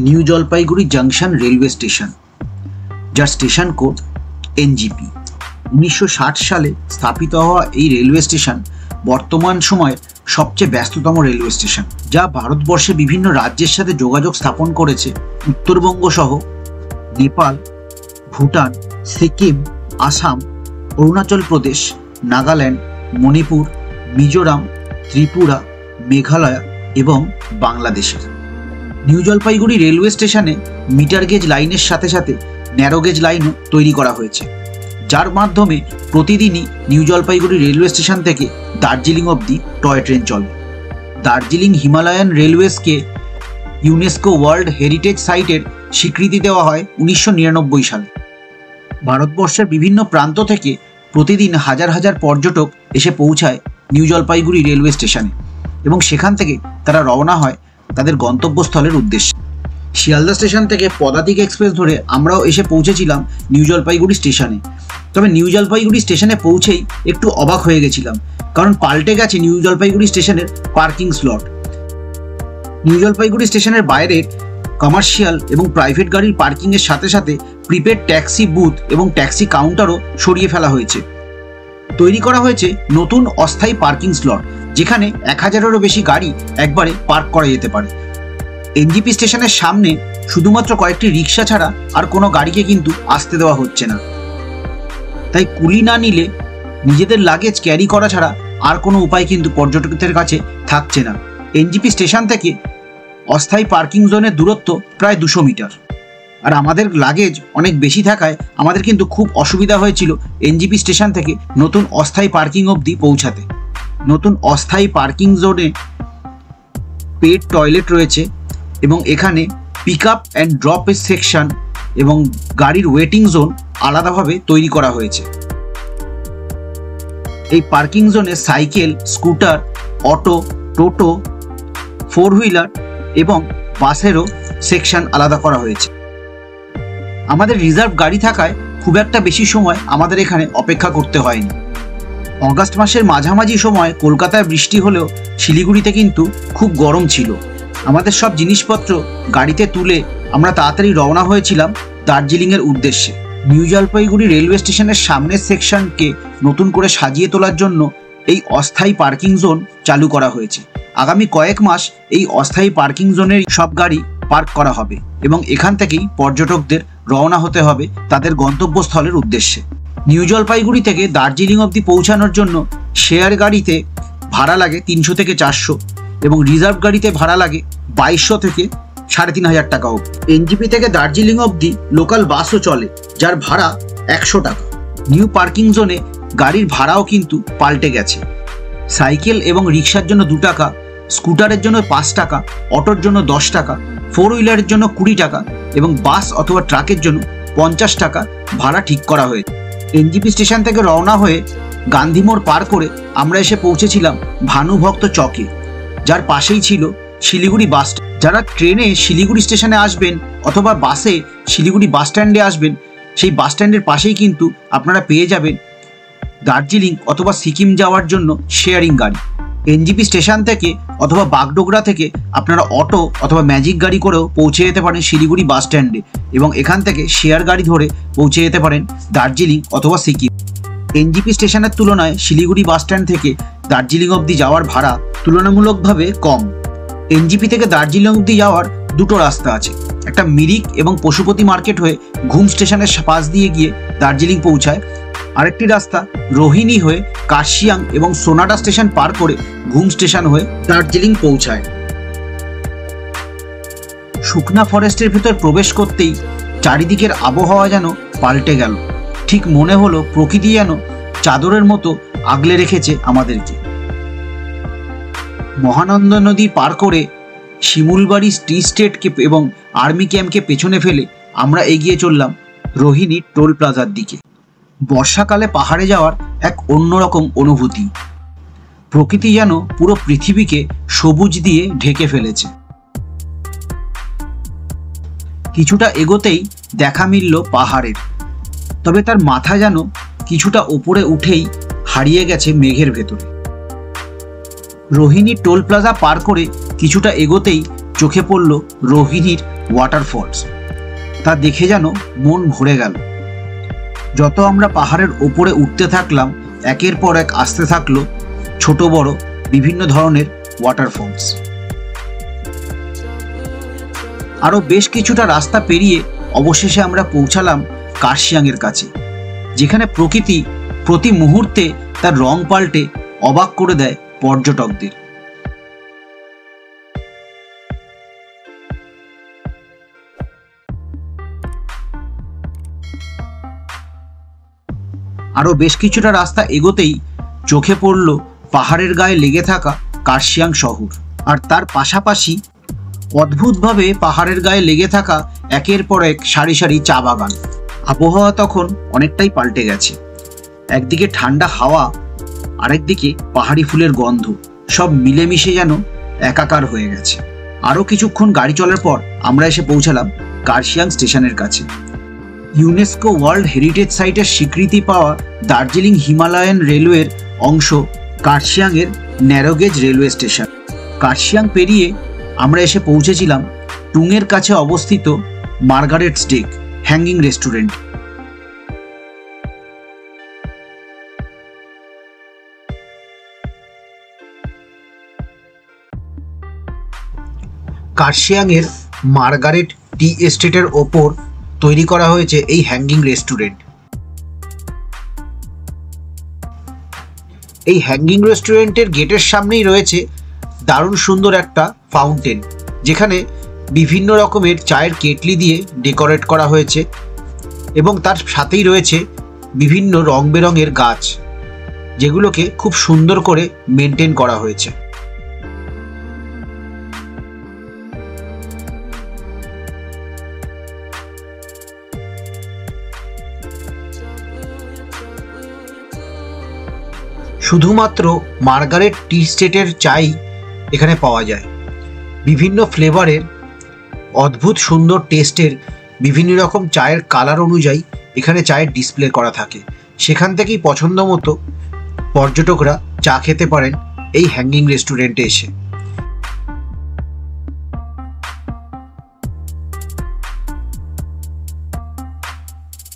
New Jalpaiguri junction railway station, যার station code NJP. 1960 সালে স্থাপিত হওয়া এই রেলওয়ে স্টেশন বর্তমান সময়ের সবচেয়ে ব্যস্ততম রেলওয়ে স্টেশন, যা ভারতবর্ষের বিভিন্ন রাজ্যের সাথে যোগাযোগ স্থাপন করেছে। উত্তরবঙ্গ সহ নেপাল, ভুটান, সিকিম, আসাম, অরুণাচল প্রদেশ, নাগাল্যান্ড, মণিপুর, মিজোরাম, ত্রিপুরা, মেঘালয় এবং বাংলাদেশের। নিউ জলপাইগুড়ি রেলওয়ে স্টেশনে মিটার গেজ লাইনের সাথে সাথে ন্যারো গেজ লাইনও তৈরি করা হয়েছে, যার মাধ্যমে প্রতিদিনই নিউ জলপাইগুড়ি রেলওয়ে স্টেশন থেকে দার্জিলিং অবধি টয় ট্রেন চলে। দার্জিলিং হিমালয়ান রেলওয়েজকে ইউনেস্কো ওয়ার্ল্ড হেরিটেজ সাইটের স্বীকৃতি দেওয়া হয় 1999 সালে। ভারতবর্ষের বিভিন্ন প্রান্ত থেকে প্রতিদিন হাজার হাজার পর্যটক এসে পৌঁছায় নিউ জলপাইগুড়ি রেলওয়ে স্টেশনে এবং সেখান থেকে তারা রওনা হয় তাদের গন্তব্যস্থলের উদ্দেশ্যে। শিয়ালদা স্টেশন থেকে পদাতিক এক্সপ্রেস ধরে আমরাও এসে পৌঁছেছিলাম নিউ জলপাইগুড়ি স্টেশনে। তবে নিউ জলপাইগুড়ি স্টেশনে পৌঁছেই একটু অবাক হয়ে গেছিলাম, কারণ পাল্টে গেছে নিউ জলপাইগুড়ি স্টেশনের পার্কিং স্লট। নিউ জলপাইগুড়ি স্টেশনের বাইরের কমার্শিয়াল এবং প্রাইভেট গাড়ির পার্কিংয়ের সাথে সাথে প্রিপেড ট্যাক্সি বুথ এবং ট্যাক্সি কাউন্টারও সরিয়ে ফেলা হয়েছে। তৈরি করা হয়েছে নতুন অস্থায়ী পার্কিং স্লট, যেখানে 1000-এরও বেশি গাড়ি একবারে পার্ক করা যেতে পারে। এনজিপি স্টেশনের সামনে শুধুমাত্র কয়েকটি রিক্সা ছাড়া আর কোনো গাড়িকে কিন্তু আসতে দেওয়া হচ্ছে না। তাই কুলি না নিলে নিজেদের লাগেজ ক্যারি করা ছাড়া আর কোনো উপায় কিন্তু পর্যটকদের কাছে থাকছে না। এনজিপি স্টেশন থেকে অস্থায়ী পার্কিং জোনের দূরত্ব প্রায় 200 মিটার, আর আমাদের লাগেজ অনেক বেশি থাকায় আমাদের কিন্তু খুব অসুবিধা হয়েছিল এনজিপি স্টেশন থেকে নতুন অস্থায়ী পার্কিং অবধি পৌঁছাতে। নতুন অস্থায়ী পার্কিং জোনে পেড টয়লেট রয়েছে এবং এখানে পিক আপ অ্যান্ড ড্রপের সেকশন এবং গাড়ির ওয়েটিং জোন আলাদাভাবে তৈরি করা হয়েছে। এই পার্কিং জোনে সাইকেল, স্কুটার, অটো, টোটো, 4 হুইলার এবং বাসেরও সেকশন আলাদা করা হয়েছে। আমাদের রিজার্ভ গাড়ি থাকায় খুব একটা বেশি সময় আমাদের এখানে অপেক্ষা করতে হয়নি। অগাস্ট মাসের মাঝামাঝি সময় কলকাতায় বৃষ্টি হলেও শিলিগুড়িতে কিন্তু খুব গরম ছিল। আমাদের সব জিনিসপত্র গাড়িতে তুলে আমরা তাড়াতাড়ি রওনা হয়েছিলাম দার্জিলিংয়ের উদ্দেশ্যে। নিউ জলপাইগুড়ি রেলওয়ে স্টেশনের সামনের সেকশনকে নতুন করে সাজিয়ে তোলার জন্য এই অস্থায়ী পার্কিং জোন চালু করা হয়েছে। আগামী কয়েক মাস এই অস্থায়ী পার্কিং জোনের সব গাড়ি পার্ক করা হবে এবং এখান থেকেই পর্যটকদের রওনা হতে হবে তাদের গন্তব্যস্থলের উদ্দেশ্যে। নিউ জলপাইগুড়ি থেকে দার্জিলিং অবধি পৌঁছানোর জন্য শেয়ার গাড়িতে ভাড়া লাগে 300 থেকে 400 এবং রিজার্ভ গাড়িতে ভাড়া লাগে 2200 থেকে 3500 টাকা অবধি। এনজিপি থেকে দার্জিলিং অবধি লোকাল বাসও চলে, যার ভাড়া 100 টাকা। নিউ পার্কিং জোনে গাড়ির ভাড়াও কিন্তু পাল্টে গেছে। সাইকেল এবং রিক্সার জন্য 2 টাকা, স্কুটারের জন্য 5 টাকা, অটোর জন্য 10 টাকা, 4 হুইলারের জন্য 20 টাকা এবং বাস অথবা ট্রাকের জন্য 50 টাকা ভাড়া ঠিক করা হয়েছে। এনজিপি স্টেশন থেকে রওনা হয়ে গান্ধী মোড় পার করে আমরা এসে পৌঁছেছিলাম ভানুভক্ত চকে, যার পাশেই ছিল শিলিগুড়ি বাস স্ট্যান্ড। যারা ট্রেনে শিলিগুড়ি স্টেশনে আসবেন অথবা বাসে শিলিগুড়ি বাস স্ট্যান্ডে আসবেন, সেই বাস স্ট্যান্ডের পাশেই কিন্তু আপনারা পেয়ে যাবেন দার্জিলিং অথবা সিকিম যাওয়ার জন্য শেয়ারিং গাড়ি। এনজিপি স্টেশন থেকে অথবা বাগডোগরা থেকে আপনারা অটো অথবা ম্যাজিক গাড়ি করেও পৌঁছে যেতে পারেন শিলিগুড়ি বাস স্ট্যান্ডে এবং এখান থেকে শেয়ার গাড়ি ধরে পৌঁছে যেতে পারেন দার্জিলিং অথবা সিকিম। এনজিপি স্টেশনের তুলনায় শিলিগুড়ি বাস স্ট্যান্ড থেকে দার্জিলিং অবধি যাওয়ার ভাড়া তুলনামূলকভাবে কম। এনজিপি থেকে দার্জিলিং অবধি যাওয়ার 2টো রাস্তা আছে, একটা মিরিক এবং পশুপতি মার্কেট হয়ে ঘুম স্টেশনের পাশ দিয়ে গিয়ে দার্জিলিং পৌঁছায়, আরেকটি রাস্তা রোহিণী হয়ে কার্শিয়াং এবং সোনাডা স্টেশন পার করে ঘুম স্টেশন হয়ে দার্জিলিং পৌঁছায়। শুকনা ফরেস্টের ভেতর প্রবেশ করতেই চারিদিকের আবহাওয়া যেন পাল্টে গেল। ঠিক মনে হলো প্রকৃতি যেন চাদরের মতো আগলে রেখেছে আমাদেরকে। মহানন্দা নদী পার করে শিমুলবাড়ি টি স্টেটকে এবং আর্মি ক্যাম্পকে পেছনে ফেলে আমরা এগিয়ে চললাম রোহিণী টোল প্লাজার দিকে। বর্ষাকালে পাহাড়ে যাওয়ার এক অন্যরকম অনুভূতি। প্রকৃতি যেন পুরো পৃথিবীকে সবুজ দিয়ে ঢেকে ফেলেছে। কিছুটা এগোতেই দেখা মিলল পাহাড়ের, তবে তার মাথা যেন কিছুটা ওপরে উঠেই হারিয়ে গেছে মেঘের ভেতরে। রোহিণী টোল প্লাজা পার করে কিছুটা এগোতেই চোখে পড়ল রোহিণীর ওয়াটারফলস, তা দেখে যেন মন ভরে গেল। যত আমরা পাহাড়ের ওপরে উঠতে থাকলাম, একের পর এক আসতে থাকলো ছোট বড় বিভিন্ন ধরনের ওয়াটারফলস। আরও বেশ কিছুটা রাস্তা পেরিয়ে অবশেষে আমরা পৌঁছালাম কার্শিয়াংয়ের কাছে, যেখানে প্রকৃতি প্রতি মুহূর্তে তার রং পাল্টে অবাক করে দেয় পর্যটকদের। আরও বেশ কিছুটা রাস্তা এগোতেই চোখে পড়ল পাহাড়ের গায়ে লেগে থাকা কার্শিয়াং শহর, আর তার পাশাপাশি অদ্ভুতভাবে পাহাড়ের গায়ে লেগে থাকা একের পর এক সারি সারি চা বাগান। আবহাওয়া তখন অনেকটাই পাল্টে গেছে, একদিকে ঠান্ডা হাওয়া, আরেকদিকে পাহাড়ি ফুলের গন্ধ, সব মিলেমিশে যেন একাকার হয়ে গেছে। আরও কিছুক্ষণ গাড়ি চলার পর আমরা এসে পৌঁছালাম কার্শিয়াং স্টেশনের কাছে। ইউনেস্কো ওয়ার্ল্ড হেরিটেজ সাইটের স্বীকৃতি পাওয়া দার্জিলিং হিমালয়ান রেলওয়ের অংশ কার্শিয়াংয়ের ন্যারোগেজ রেলওয়ে স্টেশন। কার্শিয়াং পেরিয়ে আমরা এসে পৌঁছেছিলাম টুংয়ের কাছে অবস্থিত মার্গারেটস ডেক হ্যাঙ্গিং রেস্টুরেন্ট। কার্শিয়াংয়ের মার্গারেট টি এস্টেটের ওপর তৈরি করা হয়েছে এই হ্যাঙ্গিং রেস্টুরেন্ট। এই হ্যাঙ্গিং রেস্টুরেন্টের গেটের সামনেই রয়েছে দারুণ সুন্দর একটা ফাউন্টেন, যেখানে বিভিন্ন রকমের চায়ের কেটলি দিয়ে ডেকোরেট করা হয়েছে এবং তার সাথেই রয়েছে বিভিন্ন রং বেরঙের গাছ, যেগুলোকে খুব সুন্দর করে মেনটেন করা হয়েছে। শুধুমাত্র মার্গারেট টি স্টেটের চাই এখানে পাওয়া যায়। বিভিন্ন ফ্লেভারের অদ্ভুত সুন্দর টেস্টের বিভিন্ন রকম চায়ের কালার অনুযায়ী এখানে চায়ের ডিসপ্লে করা থাকে। সেখান থেকেই পছন্দ মতো পর্যটকরা চা খেতে পারেন এই হ্যাঙ্গিং রেস্টুরেন্টে এসে।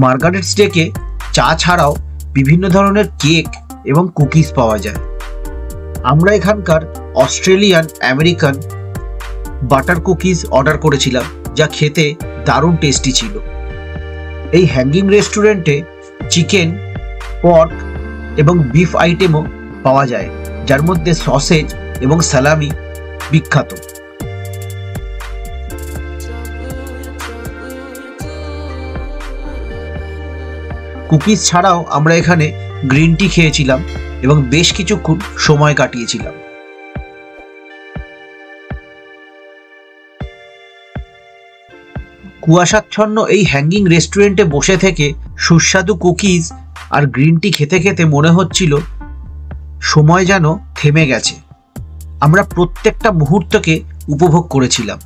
মার্গারেটস ডেকে চা ছাড়াও বিভিন্ন ধরনের কেক এবং কুকিজ পাওয়া যায়। আমরা এখানকার Australian American butter cookies order করেছিলাম, যা খেতে দারুণ টেস্টি ছিল। এই হ্যাঙ্গিং রেস্টুরেন্টে চিকেন, পর্ক এবং বিফ আইটেমও পাওয়া যায়, যার মধ্যে সসেজ এবং সালামি বিখ্যাত। কুকিজ ছাড়াও আমরা এখানে গ্রিন টি খেয়েছিলাম এবং বেশ কিছুক্ষণ সময় কাটিয়েছিলাম। কুয়াশাচ্ছন্ন এই হ্যাঙ্গিং রেস্টুরেন্টে বসে থেকে সুস্বাদু কুকিজ আর গ্রিন টি খেতে খেতে মনে হচ্ছিল সময় যেন থেমে গেছে। আমরা প্রত্যেকটা মুহূর্তকে উপভোগ করেছিলাম।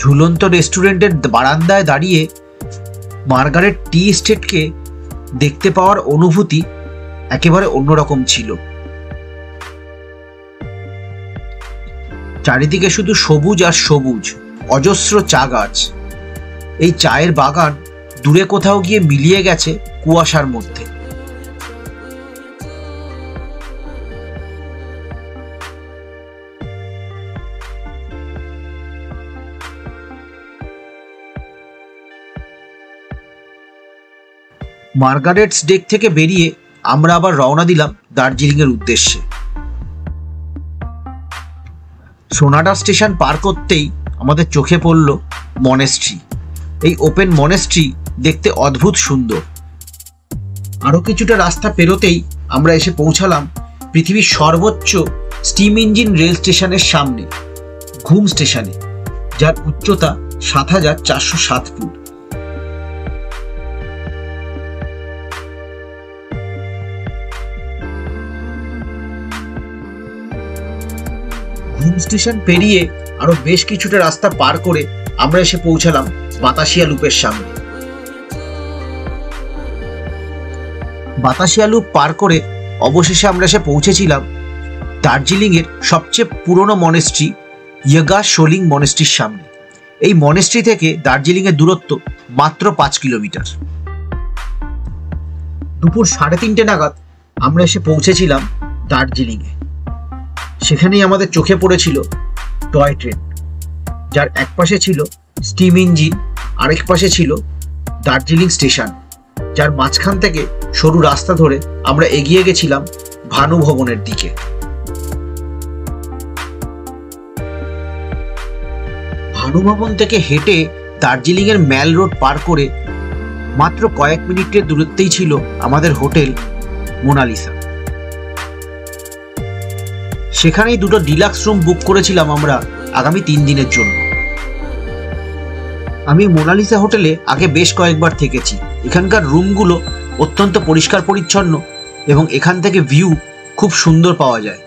ঝুলন্ত রেস্টুরেন্টের বারান্দায় দাঁড়িয়ে মার্গারেট টি এস্টেটকে দেখতে পাওয়ার অনুভূতি একেবারে অন্যরকম ছিল। চারিদিকে শুধু সবুজ আর সবুজ, অজস্র চা গাছ। এই চায়ের বাগান দূরে কোথাও গিয়ে মিলিয়ে গেছে কুয়াশার মধ্যে। মার্গারেটস ডেক থেকে বেরিয়ে আমরা আবার রওনা দিলাম দার্জিলিংয়ের উদ্দেশ্যে। সোনাডা স্টেশন পার করতেই আমাদের চোখে পড়ল মনেস্ট্রি। এই ওপেন মনেস্ট্রি দেখতে অদ্ভুত সুন্দর। আরও কিছুটা রাস্তা পেরোতেই আমরা এসে পৌঁছালাম পৃথিবীর সর্বোচ্চ স্টিম ইঞ্জিন রেল স্টেশনের সামনে, ঘুম স্টেশনে, যার উচ্চতা ৭,৪০৭ ফুট। ঘুম স্টেশন পেরিয়ে আরো বেশ কিছুটা রাস্তা পার করে আমরা এসে পৌঁছালাম বাতাসিয়া লুপের সামনে। বাতাসিয়া লুপ পার করে অবশেষে আমরা এসে পৌঁছেছিলাম দার্জিলিংয়ের সবচেয়ে পুরনো মনেস্ট্রি ইয়াগা শোলিং মনেস্ট্রির সামনে। এই মনেস্ট্রি থেকে দার্জিলিংয়ের দূরত্ব মাত্র 5 কিলোমিটার। দুপুর 3:30 নাগাদ আমরা এসে পৌঁছেছিলাম দার্জিলিংয়ে। সেখানেই আমাদের চোখে পড়েছিল টয় ট্রেন, যার এক পাশে ছিল স্টিম ইঞ্জিন, আরেক পাশে ছিল দার্জিলিং স্টেশন, যার মাঝখান থেকে সরু রাস্তা ধরে আমরা এগিয়ে গেছিলাম ভানু ভবনের দিকে। ভানু ভবন থেকে হেঁটে দার্জিলিংয়ের ম্যাল রোড পার করে মাত্র কয়েক মিনিটের দূরত্বেই ছিল আমাদের হোটেল মোনালিসা। সেখানেই দুটো ডিলাক্স রুম বুক করেছিলাম আমরা আগামী 3 দিনের জন্য। আমি মোনালিসা হোটেলে আগে বেশ কয়েকবার থেকেছি। এখানকার রুমগুলো অত্যন্ত পরিষ্কার পরিচ্ছন্ন এবং এখান থেকে ভিউ খুব সুন্দর পাওয়া যায়।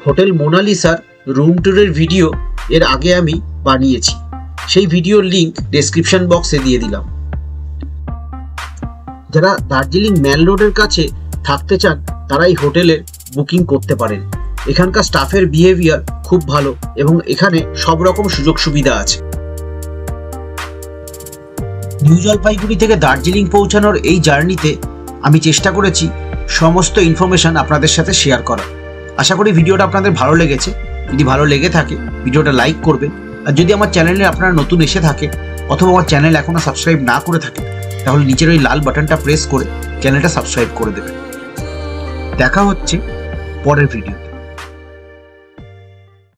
হোটেল মোনালিসার রুম ট্যুরের ভিডিও এর আগে আমি বানিয়েছি, সেই ভিডিওর লিঙ্ক ডেসক্রিপশন বক্সে দিয়ে দিলাম। যারা দার্জিলিং ম্যাল রোডের কাছে থাকতে চান তারা এই হোটেলের বুকিং করতে পারেন। এখানকার স্টাফের বিহেভিয়ার খুব ভালো এবং এখানে সব রকম সুযোগ সুবিধা আছে। নিউ জলপাইগুড়ি থেকে দার্জিলিং পৌঁছানোর এই জার্নিতে আমি চেষ্টা করেছি সমস্ত ইনফরমেশন আপনাদের সাথে শেয়ার করার। আশা করি ভিডিওটা আপনাদের ভালো লেগেছে। যদি ভালো লেগে থাকে ভিডিওটা লাইক করবেন, আর যদি আমার চ্যানেলে আপনারা নতুন এসে থাকে অথবা আমার চ্যানেল এখনো সাবস্ক্রাইব না করে থাকে তাহলে নিচের ওই লাল বাটনটা প্রেস করে চ্যানেলটা সাবস্ক্রাইব করে দেবেন। দেখা হচ্ছে পরের ভিডিও।